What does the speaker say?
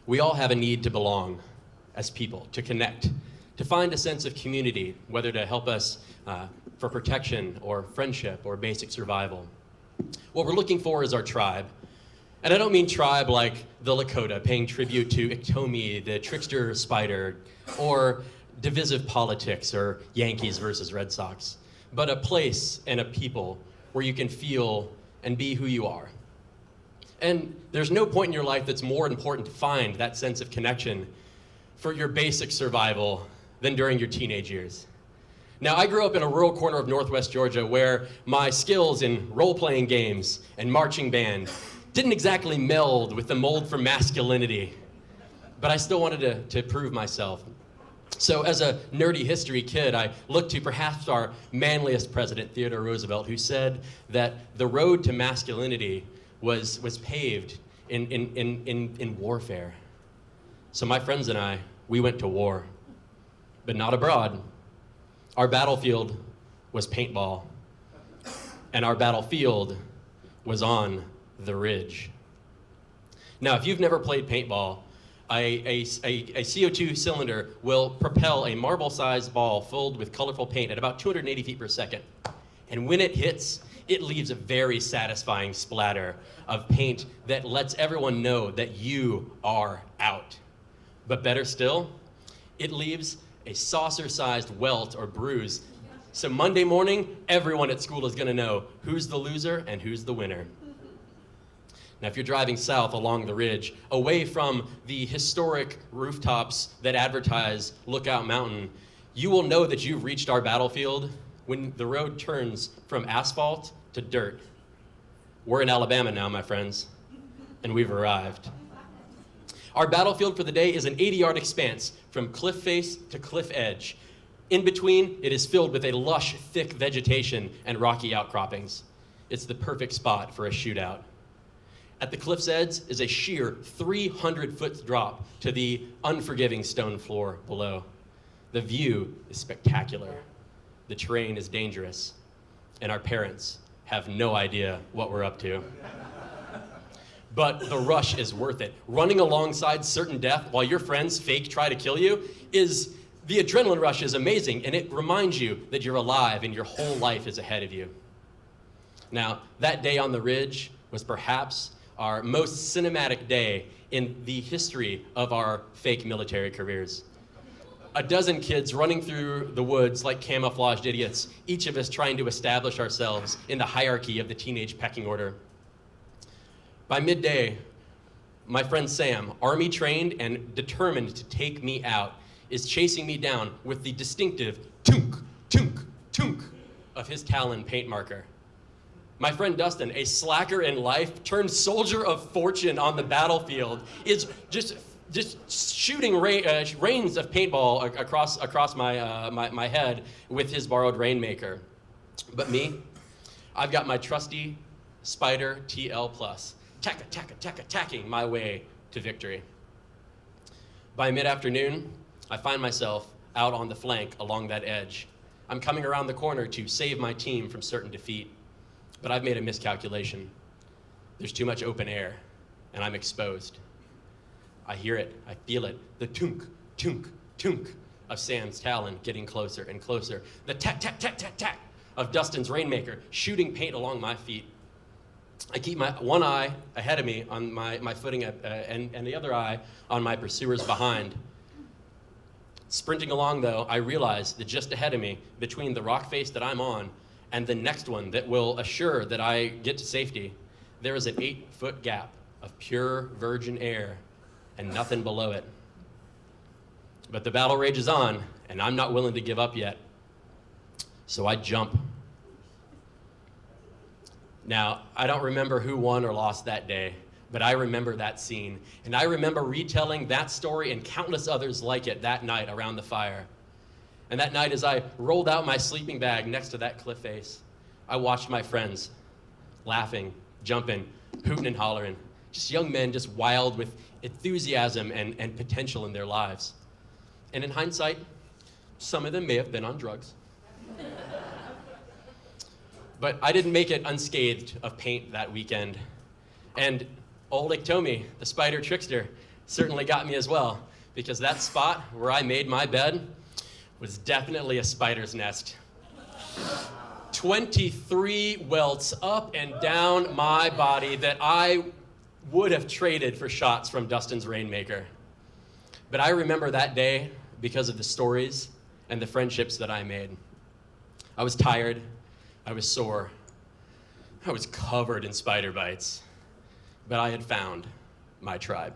We all have a need to belong as people, to connect, to find a sense of community, whether to help us for protection or friendship or basic survival. What we're looking for is our tribe. And I don't mean tribe like the Lakota, paying tribute to Iktomi, the trickster spider, or divisive politics or Yankees versus Red Sox, but a place and a people where you can feel and be who you are. And there's no point in your life that's more important to find that sense of connection for your basic survival than during your teenage years. Now, I grew up in a rural corner of Northwest Georgia where my skills in role-playing games and marching band didn't exactly meld with the mold for masculinity, but I still wanted to prove myself. So as a nerdy history kid, I looked to perhaps our manliest president, Theodore Roosevelt, who said that the road to masculinity was paved in warfare. So my friends and I, we went to war, but not abroad. Our battlefield was paintball, and our battlefield was on the ridge. Now, if you've never played paintball, a CO2 cylinder will propel a marble-sized ball filled with colorful paint at about 280 feet per second. And when it hits, it leaves a very satisfying splatter of paint that lets everyone know that you are out. But better still, it leaves a saucer-sized welt or bruise. So Monday morning, everyone at school is gonna know who's the loser and who's the winner. Now, if you're driving south along the ridge, away from the historic rooftops that advertise Lookout Mountain, you will know that you've reached our battlefield when the road turns from asphalt to dirt. We're in Alabama now, my friends, and we've arrived. Our battlefield for the day is an 80-yard expanse from cliff face to cliff edge. In between, it is filled with a lush, thick vegetation and rocky outcroppings. It's the perfect spot for a shootout. At the cliff's edge is a sheer 300-foot drop to the unforgiving stone floor below. The view is spectacular. The terrain is dangerous, and our parents have no idea what we're up to. But the rush is worth it. Running alongside certain death while your friends fake try to kill you the adrenaline rush is amazing, and it reminds you that you're alive and your whole life is ahead of you. Now, that day on the ridge was perhaps our most cinematic day in the history of our fake military careers. A dozen kids running through the woods like camouflaged idiots, each of us trying to establish ourselves in the hierarchy of the teenage pecking order. By midday, my friend Sam, army trained and determined to take me out, is chasing me down with the distinctive tunk, tunk, tunk of his Talon paint marker. My friend Dustin, a slacker in life turned soldier of fortune on the battlefield, is just shooting rains of paintball across my head with his borrowed rainmaker. But me, I've got my trusty Spyder TL Plus, attacking my way to victory. By mid-afternoon, I find myself out on the flank along that edge. I'm coming around the corner to save my team from certain defeat. But I've made a miscalculation. There's too much open air, and I'm exposed. I hear it, I feel it, the tunk, tunk, tunk of Sam's Talon getting closer and closer. The tack, tack, tack, tack, tack of Dustin's rainmaker shooting paint along my feet. I keep my one eye ahead of me on my footing and the other eye on my pursuers behind. Sprinting along, though, I realize that just ahead of me, between the rock face that I'm on and the next one that will assure that I get to safety, there is an 8-foot gap of pure virgin air and nothing below it. But the battle rages on, and I'm not willing to give up yet. So I jump. Now, I don't remember who won or lost that day, but I remember that scene. And I remember retelling that story and countless others like it that night around the fire. And that night, as I rolled out my sleeping bag next to that cliff face, I watched my friends laughing, jumping, hooting and hollering. Just young men, just wild with enthusiasm and potential in their lives. And in hindsight, some of them may have been on drugs. But I didn't make it unscathed of paint that weekend. And old Iktomi, the spider trickster, certainly got me as well, because that spot where I made my bed was definitely a spider's nest. 23 welts up and down my body that I would have traded for shots from Dustin's Rainmaker. But I remember that day because of the stories and the friendships that I made. I was tired, I was sore, I was covered in spider bites, but I had found my tribe.